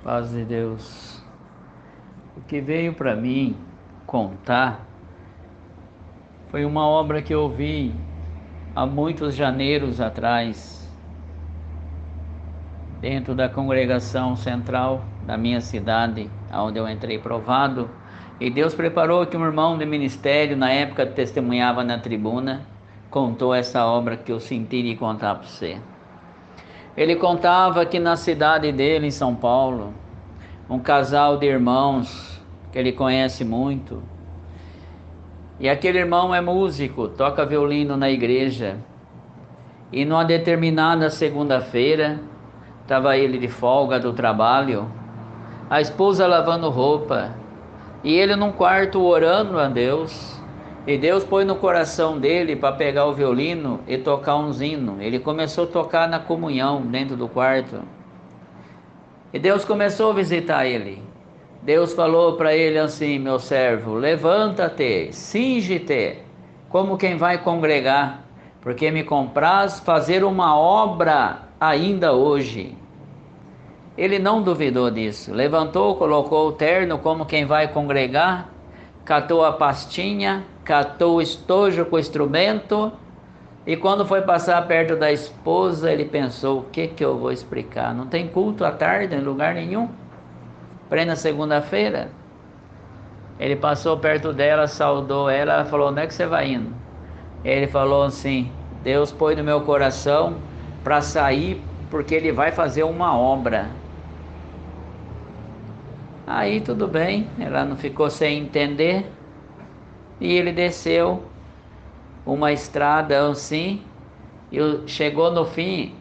Paz de Deus. O que veio para mim contar foi uma obra que eu vi há muitos janeiros atrás, dentro da congregação central da minha cidade, onde eu entrei provado. E Deus preparou que um irmão de ministério, na época testemunhava na tribuna, contou essa obra que eu senti de contar para você. Ele contava que na cidade dele, em São Paulo, um casal de irmãos que ele conhece muito, e aquele irmão é músico, toca violino na igreja, e numa determinada segunda-feira, estava ele de folga do trabalho, a esposa lavando roupa, e ele num quarto orando a Deus, e Deus põe no coração dele para pegar o violino e tocar uns hinos. Ele começou a tocar na comunhão dentro do quarto, e Deus começou a visitar ele. Deus falou para ele assim: meu servo, levanta-te, cinge-te, como quem vai congregar, porque me compraz fazer uma obra ainda hoje. Ele não duvidou disso, levantou, colocou o terno como quem vai congregar, catou a pastinha, catou o estojo com o instrumento, e quando foi passar perto da esposa, ele pensou: o que eu vou explicar? Não tem culto à tarde em lugar nenhum? Plena segunda-feira. Ele passou perto dela, saudou ela, ela falou: onde é que você vai indo? Ele falou assim: Deus pôs no meu coração para sair, porque Ele vai fazer uma obra. Aí tudo bem, ela não ficou sem entender, e ele desceu uma estrada assim, e chegou no fim.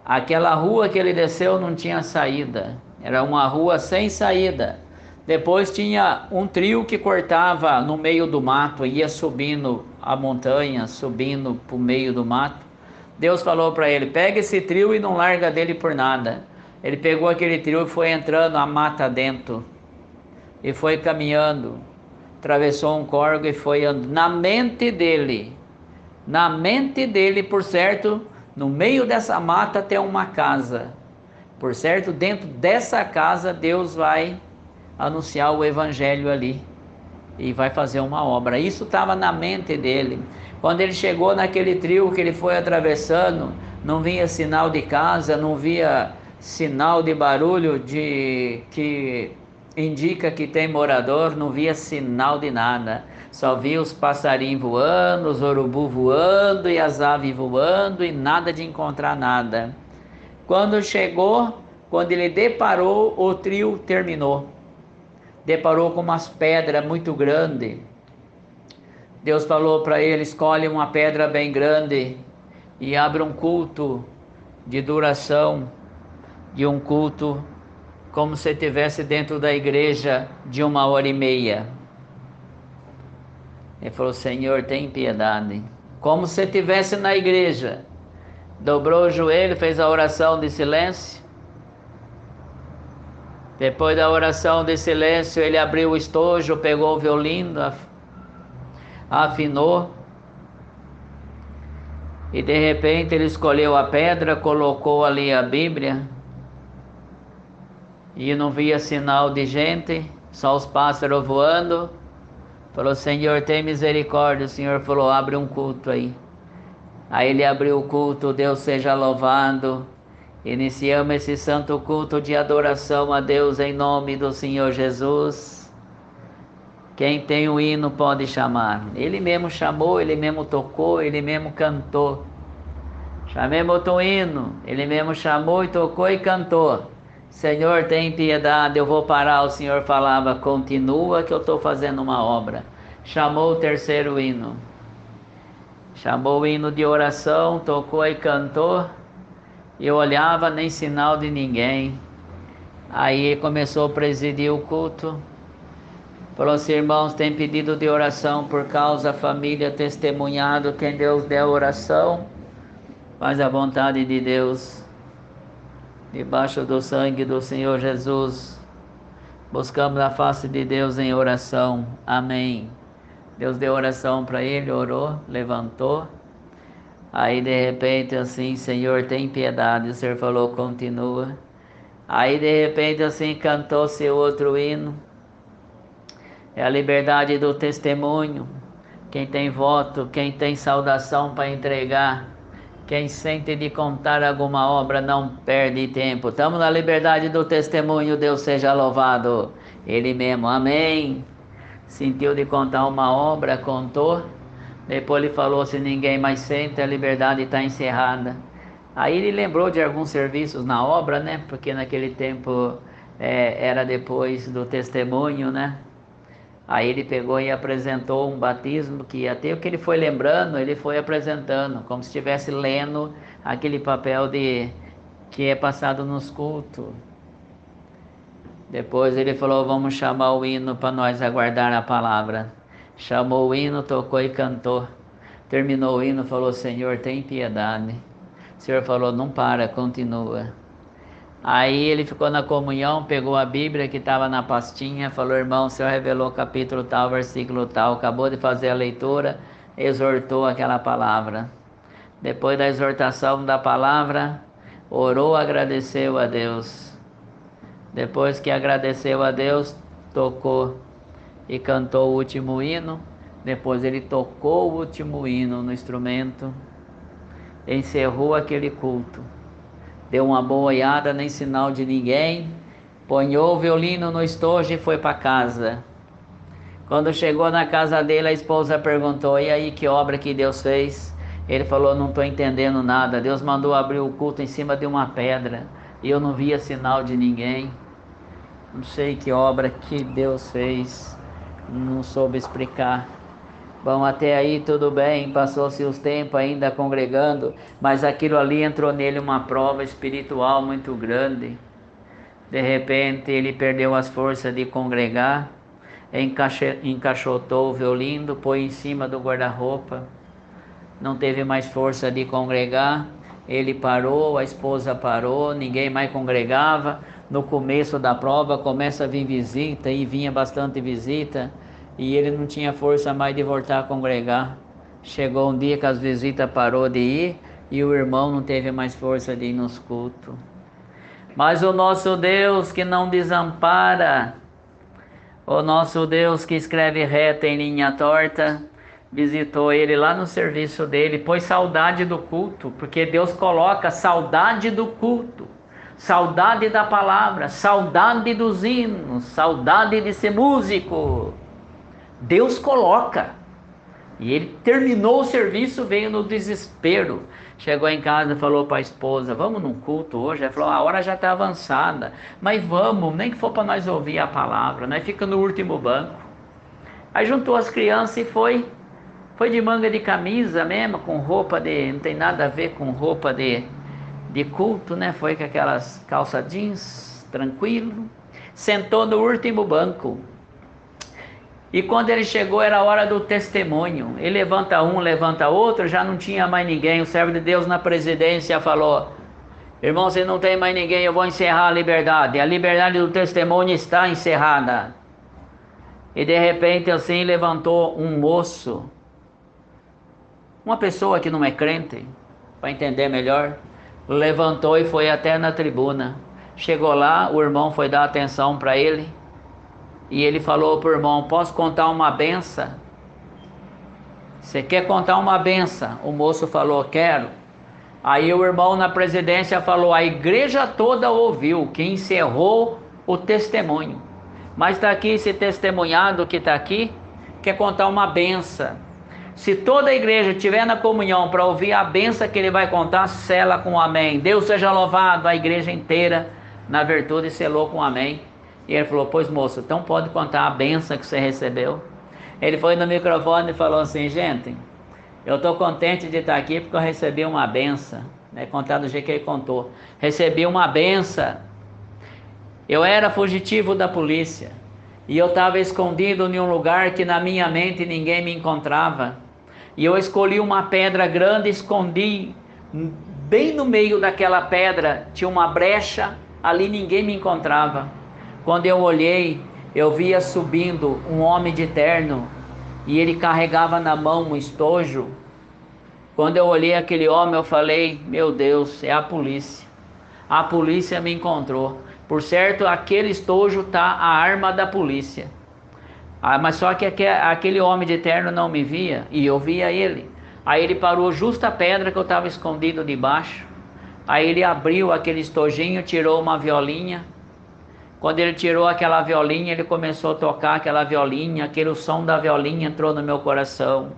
Aquela rua que ele desceu não tinha saída, era uma rua sem saída. Depois tinha um trio que cortava no meio do mato, ia subindo a montanha, subindo para o meio do mato. Deus falou para ele: pega esse trio e não larga dele por nada. Ele pegou aquele trio e foi entrando a mata dentro, e foi caminhando, atravessou um córrego e foi andando. Na mente dele, por certo, no meio dessa mata tem uma casa. Por certo, dentro dessa casa, Deus vai anunciar o evangelho ali e vai fazer uma obra. Isso estava na mente dele. Quando ele chegou naquele trio que ele foi atravessando, não via sinal de casa, não via sinal de barulho que indica que tem morador, não via sinal de nada. Só via os passarinhos voando, os urubus voando e as aves voando, e nada de encontrar nada. Quando chegou, quando ele deparou, o trio terminou. Deparou com umas pedras muito grandes. Deus falou para ele: escolhe uma pedra bem grande e abre um culto de duração, de um culto como se estivesse dentro da igreja de 1h30. Ele falou: Senhor, tem piedade. Como se estivesse na igreja. Dobrou o joelho, fez a oração de silêncio. Depois da oração de silêncio, ele abriu o estojo, pegou o violino, afinou, e de repente ele escolheu a pedra, colocou ali a Bíblia, e não via sinal de gente, só os pássaros voando. Falou: Senhor, tem misericórdia. O Senhor falou: abre um culto aí. Aí ele abriu o culto. Deus seja louvado. Iniciamos esse santo culto de adoração a Deus em nome do Senhor Jesus. Quem tem o hino pode chamar. Ele mesmo chamou, ele mesmo tocou, ele mesmo cantou. Chamemos o hino. Ele mesmo chamou e tocou e cantou. Senhor, tem piedade. Eu vou parar. O Senhor falava: continua que eu estou fazendo uma obra. Chamou o terceiro hino. Chamou o hino de oração, tocou e cantou. Eu olhava, nem sinal de ninguém. Aí começou a presidir o culto. Falou assim: irmãos, tem pedido de oração por causa da família, testemunhado. Quem Deus der a oração, faz a vontade de Deus. Debaixo do sangue do Senhor Jesus, buscamos a face de Deus em oração. Amém. Deus deu oração para ele, orou, levantou. Aí de repente assim: Senhor, tem piedade. O Senhor falou: continua. Aí de repente assim cantou-se outro hino. É a liberdade do testemunho. Quem tem voto, quem tem saudação para entregar, quem sente de contar alguma obra não perde tempo. Estamos na liberdade do testemunho, Deus seja louvado. Ele mesmo, amém. Sentiu de contar uma obra, contou. Depois ele falou, se ninguém mais sente, a liberdade está encerrada. Aí ele lembrou de alguns serviços na obra, né? Porque naquele tempo era depois do testemunho, né? Aí ele pegou e apresentou um batismo que até o que ele foi lembrando, ele foi apresentando, como se estivesse lendo aquele papel de que é passado nos cultos. Depois ele falou, vamos chamar o hino para nós aguardar a palavra. Chamou o hino, tocou e cantou. Terminou o hino, falou, Senhor, tem piedade. O Senhor falou, não para, continua. Aí ele ficou na comunhão, pegou a Bíblia que estava na pastinha, falou, irmão, o Senhor revelou capítulo tal, versículo tal, acabou de fazer a leitura, exortou aquela palavra. Depois da exortação da palavra, orou, agradeceu a Deus. Depois que agradeceu a Deus, tocou e cantou o último hino. Depois ele tocou o último hino no instrumento, encerrou aquele culto. Deu uma boiada, nem sinal de ninguém, ponhou o violino no estojo e foi para casa. Quando chegou na casa dele, a esposa perguntou, e aí, que obra que Deus fez? Ele falou, não estou entendendo nada, Deus mandou abrir o culto em cima de uma pedra, e eu não via sinal de ninguém. Não sei que obra que Deus fez, não soube explicar. Bom, até aí tudo bem, passou-se os tempos ainda congregando, mas aquilo ali entrou nele uma prova espiritual muito grande. De repente ele perdeu as forças de congregar, encaixotou o violino, pôs em cima do guarda-roupa, não teve mais força de congregar, ele parou, a esposa parou, ninguém mais congregava. No começo da prova começa a vir visita, e vinha bastante visita, e ele não tinha força mais de voltar a congregar. Chegou um dia que as visitas parou de ir, e o irmão não teve mais força de ir nos cultos. Mas o nosso Deus que não desampara, o nosso Deus que escreve reta em linha torta, visitou ele lá no serviço dele, pôs saudade do culto, porque Deus coloca saudade do culto, saudade da palavra, saudade dos hinos, saudade de ser músico. Deus coloca. E ele terminou o serviço, veio no desespero. Chegou em casa e falou para a esposa, vamos num culto hoje? Ela falou, a hora já está avançada, mas vamos, nem que for para nós ouvir a palavra, nós fica no último banco. Aí juntou as crianças e foi de manga de camisa mesmo, com roupa de, não tem nada a ver com roupa de culto, né? Foi com aquelas calça jeans, tranquilo, sentou no último banco. E quando ele chegou, era a hora do testemunho. Ele levanta um, levanta outro, já não tinha mais ninguém. O servo de Deus na presidência falou, irmão, se não tem mais ninguém, eu vou encerrar a liberdade. A liberdade do testemunho está encerrada. E de repente assim levantou um moço, uma pessoa que não é crente, para entender melhor, levantou e foi até na tribuna. Chegou lá, o irmão foi dar atenção para ele, e ele falou para o irmão, posso contar uma benção? Você quer contar uma benção? O moço falou, quero. Aí o irmão na presidência falou, a igreja toda ouviu, que encerrou o testemunho. Mas está aqui esse testemunhado que está aqui, quer contar uma benção. Se toda a igreja estiver na comunhão para ouvir a benção que ele vai contar, sela com amém. Deus seja louvado, a igreja inteira na virtude selou com amém. E ele falou, pois moço, então pode contar a benção que você recebeu. Ele foi no microfone e falou assim, gente, eu estou contente de estar aqui porque eu recebi uma benção. Contar do jeito que ele contou. Recebi uma benção. Eu era fugitivo da polícia. E eu estava escondido em um lugar que na minha mente ninguém me encontrava. E eu escolhi uma pedra grande, escondi. Bem no meio daquela pedra tinha uma brecha, ali ninguém me encontrava. Quando eu olhei, eu via subindo um homem de terno, e ele carregava na mão um estojo. Quando eu olhei aquele homem, eu falei, meu Deus, é a polícia. A polícia me encontrou. Por certo, aquele estojo está a arma da polícia. Mas só que aquele homem de terno não me via e eu via ele. Aí ele parou justo a pedra que eu estava escondido debaixo. Aí ele abriu aquele estojinho, tirou uma violinha. Quando ele tirou aquela violinha, ele começou a tocar aquela violinha. Aquele som da violinha entrou no meu coração.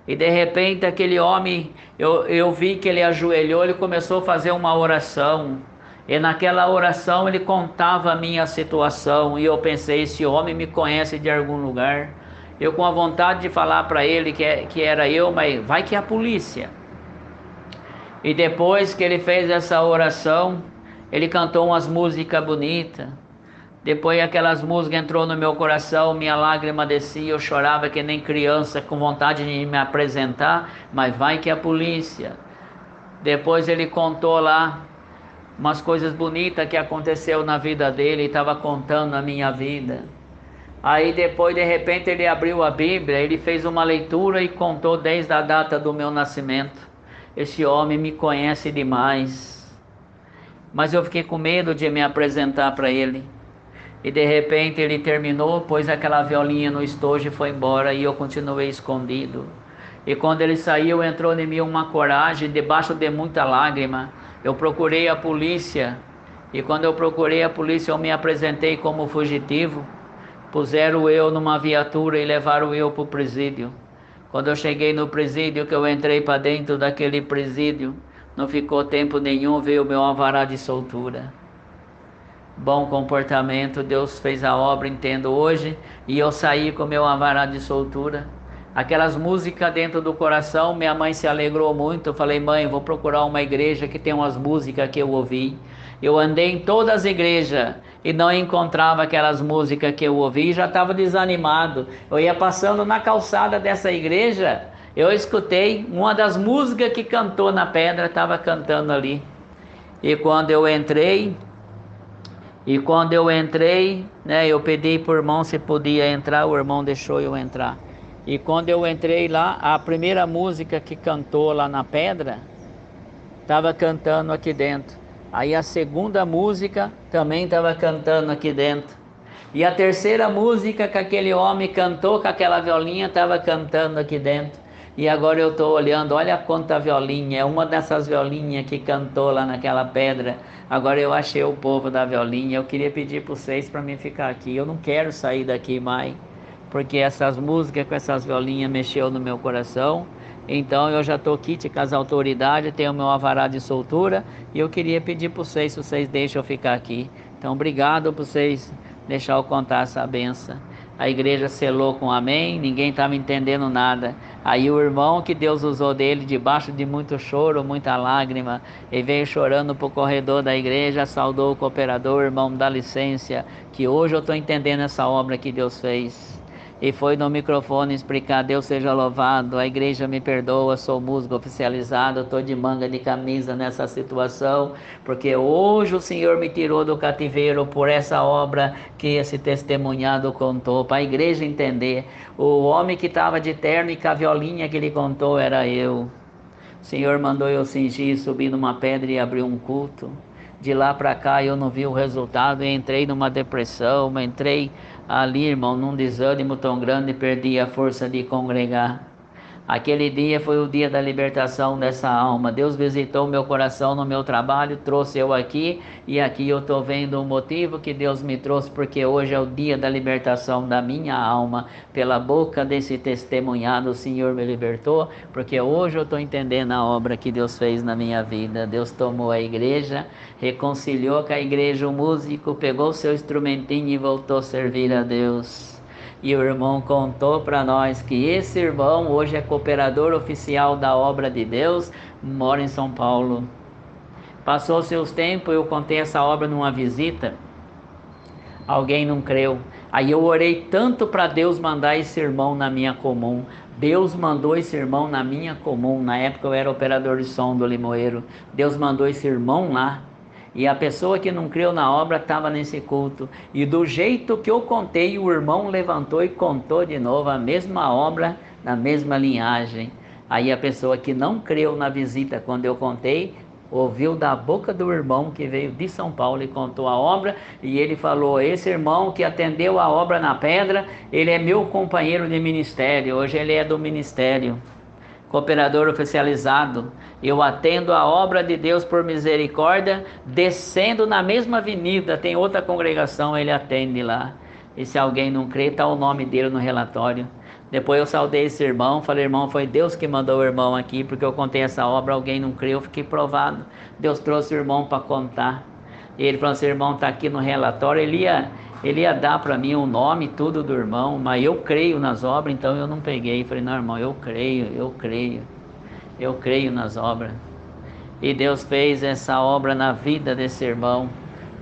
E de repente aquele homem, eu vi que ele ajoelhou, ele começou a fazer uma oração. E naquela oração ele contava a minha situação. E eu pensei, esse homem me conhece de algum lugar. Eu com a vontade de falar para ele que era eu, mas vai que é a polícia. E depois que ele fez essa oração, ele cantou umas músicas bonitas. Depois aquelas músicas entrou no meu coração, minha lágrima descia, eu chorava que nem criança, com vontade de me apresentar, mas vai que é a polícia. Depois ele contou lá umas coisas bonitas que aconteceu na vida dele, e estava contando a minha vida. Aí depois de repente ele abriu a Bíblia, ele fez uma leitura e contou desde a data do meu nascimento. Esse homem me conhece demais. Mas eu fiquei com medo de me apresentar para ele. E de repente ele terminou, pôs aquela violinha no estojo e foi embora, e eu continuei escondido. E quando ele saiu, entrou em mim uma coragem, debaixo de muita lágrima. Eu procurei a polícia, e quando eu procurei a polícia, eu me apresentei como fugitivo. Puseram eu numa viatura e levaram eu para o presídio. Quando eu cheguei no presídio, que eu entrei para dentro daquele presídio, não ficou tempo nenhum, veio o meu alvará de soltura. Bom comportamento, Deus fez a obra, entendo hoje, e eu saí com meu alvará de soltura. Aquelas músicas dentro do coração, minha mãe se alegrou muito. Eu falei, mãe, vou procurar uma igreja que tem umas músicas que eu ouvi. Eu andei em todas as igrejas e não encontrava aquelas músicas que eu ouvi, e já estava desanimado. Eu ia passando na calçada dessa igreja, eu escutei uma das músicas que cantou na pedra, estava cantando ali. E quando eu entrei, né, eu pedi para o irmão se podia entrar, o irmão deixou eu entrar. E quando eu entrei lá, a primeira música que cantou lá na pedra, estava cantando aqui dentro. Aí a segunda música também estava cantando aqui dentro. E a terceira música que aquele homem cantou com aquela violinha estava cantando aqui dentro. E agora eu estou olhando, olha quanta violinha, é uma dessas violinhas que cantou lá naquela pedra. Agora eu achei o povo da violinha, eu queria pedir para vocês para mim ficar aqui. Eu não quero sair daqui mais, porque essas músicas com essas violinhas mexeu no meu coração. Então eu já estou aqui com as autoridades, tenho meu alvará de soltura, e eu queria pedir para vocês, se vocês deixam eu ficar aqui. Então obrigado por vocês deixar eu contar essa benção. A igreja selou com amém, ninguém estava entendendo nada. Aí o irmão que Deus usou dele, debaixo de muito choro, muita lágrima, ele veio chorando para o corredor da igreja, saudou o cooperador, irmão, dá licença, que hoje eu estou entendendo essa obra que Deus fez. E foi no microfone explicar, Deus seja louvado, a igreja me perdoa, sou músico oficializado, estou de manga de camisa nessa situação, porque hoje o Senhor me tirou do cativeiro por essa obra que esse testemunhado contou, para a igreja entender. O homem que estava de terno e com a violinha que ele contou era eu. O Senhor mandou eu cingir, subir numa pedra e abrir um culto. De lá para cá eu não vi o resultado, eu entrei numa depressão, entrei ali, irmão, num desânimo tão grande, perdi a força de congregar. Aquele dia foi o dia da libertação dessa alma. Deus visitou meu coração no meu trabalho, trouxe eu aqui, e aqui eu estou vendo o motivo que Deus me trouxe, porque hoje é o dia da libertação da minha alma. Pela boca desse testemunhado o Senhor me libertou, porque hoje eu estou entendendo a obra que Deus fez na minha vida. Deus tomou a igreja, reconciliou com a igreja, o músico pegou seu instrumentinho e voltou a servir a Deus. E o irmão contou para nós que esse irmão hoje é cooperador oficial da obra de Deus, mora em São Paulo. Passou seus tempos, eu contei essa obra numa visita, alguém não creu. Aí eu orei tanto para Deus mandar esse irmão na minha comum. Deus mandou esse irmão na minha comum. Na época eu era operador de som do Limoeiro. Deus mandou esse irmão lá. E a pessoa que não creu na obra estava nesse culto. E do jeito que eu contei, o irmão levantou e contou de novo a mesma obra, na mesma linhagem. Aí a pessoa que não creu na visita, quando eu contei, ouviu da boca do irmão que veio de São Paulo e contou a obra, e ele falou: esse irmão que atendeu a obra na pedra, ele é meu companheiro de ministério, hoje ele é do ministério, cooperador oficializado. Eu atendo a obra de Deus por misericórdia, descendo na mesma avenida, tem outra congregação, ele atende lá. E se alguém não crê, está o nome dele no relatório. Depois eu saudei esse irmão, falei: irmão, foi Deus que mandou o irmão aqui, porque eu contei essa obra, alguém não creu, eu fiquei provado. Deus trouxe o irmão para contar. E ele falou: esse irmão está aqui no relatório, ele ia dar para mim o nome e tudo do irmão, mas eu creio nas obras, então eu não peguei. Falei: não, irmão, eu creio nas obras. E Deus fez essa obra na vida desse irmão,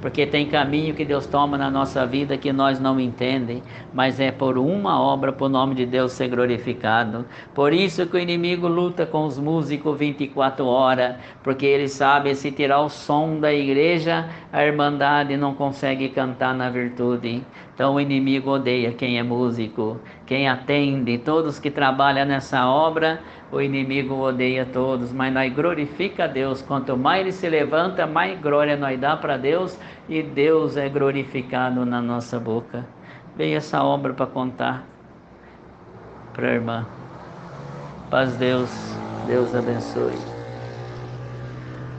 porque tem caminho que Deus toma na nossa vida que nós não entendem, mas é por uma obra, por o nome de Deus ser glorificado. Por isso que o inimigo luta com os músicos 24 horas, porque ele sabe, se tirar o som da igreja, a irmandade não consegue cantar na virtude. Então o inimigo odeia quem é músico, quem atende, todos que trabalham nessa obra, o inimigo odeia todos, mas nós glorifica a Deus. Quanto mais ele se levanta, mais glória nós dá para Deus, e Deus é glorificado na nossa boca. Veio essa obra para contar para a irmã. Paz Deus, Deus abençoe.